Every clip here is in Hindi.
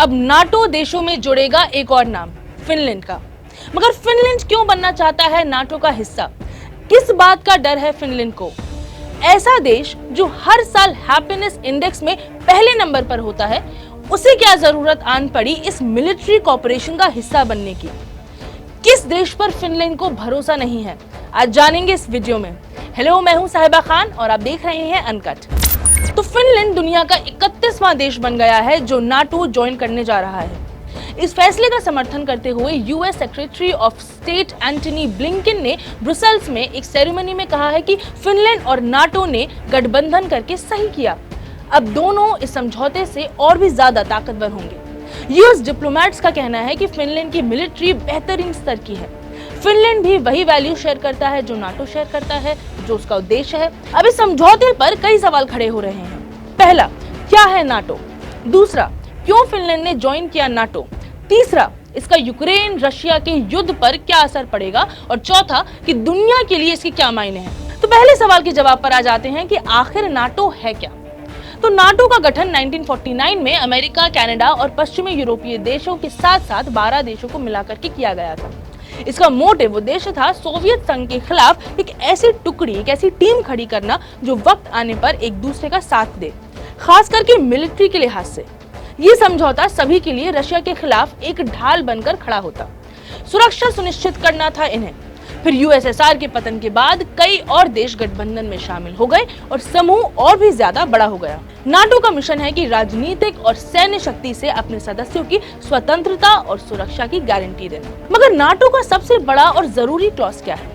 अब नाटो देशों में जुड़ेगा एक और नाम, फिनलैंड का। मगर फिनलैंड क्यों बनना चाहता है नाटो का हिस्सा? किस बात का डर है फिनलैंड को? ऐसा देश जो हर साल हैप्पीनेस इंडेक्स में पहले नंबर पर होता है, उसे क्या जरूरत आन पड़ी इस मिलिट्री कॉर्पोरेशन का हिस्सा बनने की? किस देश पर फिनलैंड को भरोसा नहीं है, आज जानेंगे इस वीडियो में। हेलो, मैं हूं साहिबा खान और आप देख रहे हैं अनकट। तो फिनलैंड दुनिया का 31वां देश बन गया है जो नाटो ज्वाइन करने जा रहा है। इस फैसले का समर्थन करते हुए US secretary of state Antony Blinken ने ब्रुसेल्स में एक सेरेमनी में कहा है कि फिनलैंड और नाटो ने गठबंधन करके सही किया। अब दोनों इस समझौते से और भी ज्यादा ताकतवर होंगे। यूएस डिप्लोमेट्स का कहना है कि फिनलैंड की मिलिट्री बेहतरीन स्तर की है। फिनलैंड भी वही वैल्यू शेयर करता है जो नाटो शेयर करता है, जो उसका उद्देश्य है। अब इस समझौते पर कई सवाल खड़े हो रहे हैं। पहला, क्या है नाटो? दूसरा, क्यों फिनलैंड ने ज्वाइन किया नाटो? तीसरा, इसका यूक्रेन रशिया के युद्ध पर क्या असर पड़ेगा? और चौथा, कि दुनिया के लिए इसके क्या मायने हैं? तो पहले सवाल के जवाब पर आ जाते हैं कि आखिर नाटो है क्या। तो नाटो का गठन 1949 में अमेरिका, कनाडा और पश्चिमी यूरोपीय देशों के साथ साथ 12 देशों को मिलाकर के किया गया था। इसका मोटिव उद्देश्य था सोवियत संघ के खिलाफ एक ऐसी टुकड़ी, एक ऐसी टीम खड़ी करना जो वक्त आने पर एक दूसरे का साथ दे, खास करके मिलिट्री के लिहाज से। ये समझौता सभी के लिए रशिया के खिलाफ एक ढाल बनकर खड़ा होता। सुरक्षा सुनिश्चित करना था इन्हें। फिर यूएसएसआर के पतन के बाद कई और देश गठबंधन में शामिल हो गए और समूह और भी ज्यादा बड़ा हो गया। नाटो का मिशन है कि राजनीतिक और सैन्य शक्ति से अपने सदस्यों की स्वतंत्रता और सुरक्षा की गारंटी देना। मगर नाटो का सबसे बड़ा और जरूरी क्लॉज क्या है?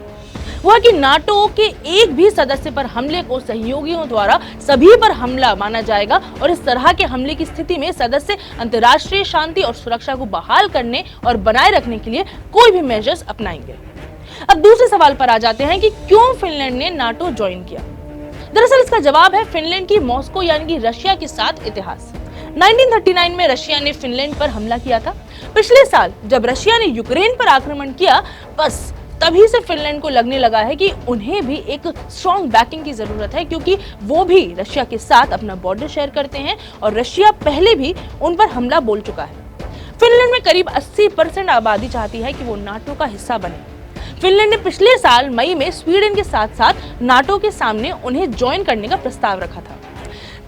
वो है कि नाटो के एक भी सदस्य पर हमले को सहयोगियों द्वारा सभी पर हमला माना जाएगा और इस तरह के हमले की स्थिति में सदस्य अंतर्राष्ट्रीय शांति और सुरक्षा को बहाल करने और बनाए रखने के लिए कोई भी मेजर्स अपनाएंगे। अब दूसरे सवाल पर आ जाते हैं कि क्यों फिनलैंड ने नाटो ज्वाइन किया। दरअसल इसका जवाब है फिनलैंड की मॉस्को यानी कि रशिया के साथ इतिहास। 1939 में रशिया ने फिनलैंड पर हमला किया था। पिछले साल जब रशिया ने यूक्रेन पर आक्रमण किया, बस तभी से फिनलैंड को लगने लगा है कि उन्हें भी एक स्ट्रॉन्ग बैकिंग की जरूरत है, क्योंकि वो भी रशिया के साथ अपना बॉर्डर शेयर करते हैं और रशिया पहले भी उन पर हमला बोल चुका है। फिनलैंड में करीब 80% आबादी चाहती है कि वो नाटो का हिस्सा बने। फिनलैंड ने पिछले साल मई में स्वीडन के साथ साथ नाटो के सामने उन्हें ज्वाइन करने का प्रस्ताव रखा था।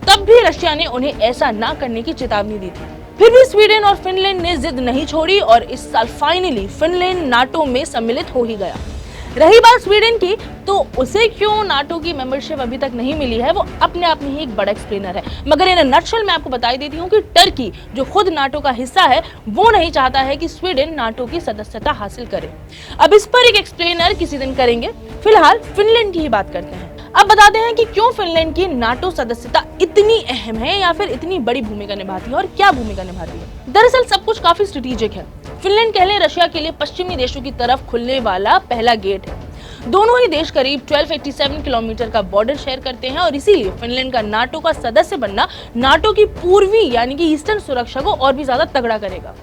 तब भी रशिया ने उन्हें ऐसा ना करने की चेतावनी दी थी। फिर भी स्वीडन और फिनलैंड ने जिद नहीं छोड़ी और इस साल फाइनली फिनलैंड नाटो में सम्मिलित हो ही गया। रही बात स्वीडन की, तो उसे क्यों नाटो की मेंबरशिप अभी तक नहीं मिली है, वो अपने आप में ही एक बड़ा एक्सप्लेनर है। मगर इन नटशेल मैं आपको बता देती हूँ कि टर्की, जो खुद नाटो का हिस्सा है, वो नहीं चाहता है कि स्वीडन नाटो की सदस्यता हासिल करे। अब इस पर एक एक्सप्लेनर किसी दिन करेंगे। फिलहाल फिनलैंड की ही बात करते हैं। अब बताते हैं कि क्यों फिनलैंड की नाटो सदस्यता इतनी अहम है या फिर इतनी बड़ी भूमिका निभाती है और क्या भूमिका निभाती है। दरअसल सब कुछ काफी स्ट्रेटेजिक है। फिनलैंड कह लें रशिया के लिए पश्चिमी देशों की तरफ खुलने वाला पहला गेट है। दोनों ही देश करीब 1287 किलोमीटर का बॉर्डर शेयर करते हैं और इसीलिए फिनलैंड का नाटो का सदस्य बनना नाटो की पूर्वी यानी कि ईस्टर्न सुरक्षा को और भी ज्यादा तगड़ा करेगा।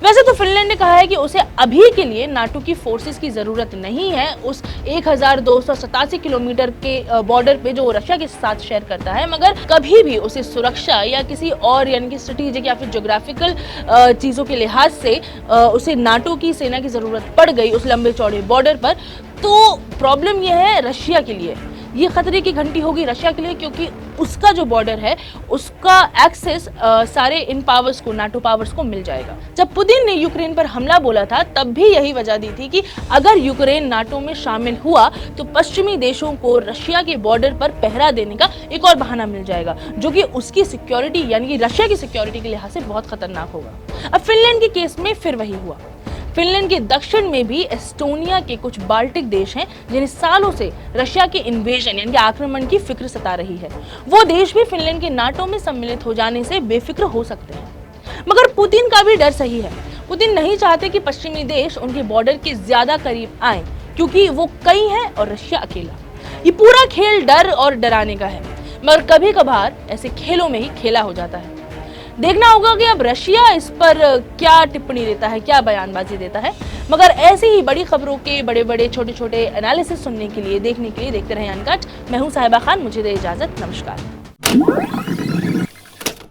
वैसे तो फिनलैंड ने कहा है कि उसे अभी के लिए नाटो की फोर्सेस की जरूरत नहीं है उस 1287 किलोमीटर के बॉर्डर पे जो रशिया के साथ शेयर करता है, मगर कभी भी उसे सुरक्षा या किसी और यानी कि स्ट्रेटेजिक या फिर ज्योग्राफिकल चीजों के लिहाज से उसे नाटो की सेना की जरूरत पड़ गई उस लंबे चौड़े बॉर्डर पर, तो प्रॉब्लम यह है रशिया के लिए, ये खतरे की घंटी होगी रशिया के लिए, क्योंकि उसका जो बॉर्डर है उसका एक्सेस सारे इन पावर्स को, नाटो पावर्स को मिल जाएगा। जब पुतिन ने यूक्रेन पर हमला बोला था तब भी यही वजह दी थी कि अगर यूक्रेन नाटो में शामिल हुआ तो पश्चिमी देशों को रशिया के बॉर्डर पर पहरा देने का एक और बहाना मिल जाएगा, जो कि उसकी सिक्योरिटी यानी कि रशिया की सिक्योरिटी के लिहाज से बहुत खतरनाक होगा। अब फिनलैंड के केस में फिर वही हुआ। फिनलैंड के दक्षिण में भी एस्टोनिया के कुछ बाल्टिक देश हैं जिन्हें सालों से रशिया के इन्वेजन यानी आक्रमण की फिक्र सता रही है। वो देश भी फिनलैंड के नाटो में सम्मिलित हो जाने से बेफिक्र हो सकते हैं। मगर पुतिन का भी डर सही है। पुतिन नहीं चाहते कि पश्चिमी देश उनके बॉर्डर के ज्यादा करीब आए, क्योंकि वो कई हैं और रशिया अकेला। ये पूरा खेल डर और डराने का है, मगर कभी कभार ऐसे खेलों में ही खेला हो जाता है। देखना होगा कि अब रशिया इस पर क्या टिप्पणी देता है, क्या बयानबाजी देता है। मगर ऐसी ही बड़ी खबरों के बड़े बड़े छोटे छोटे एनालिसिस सुनने के लिए, देखने के लिए देखते रहें अनकट। मैं हूं साहिबा खान, मुझे दे इजाजत, नमस्कार।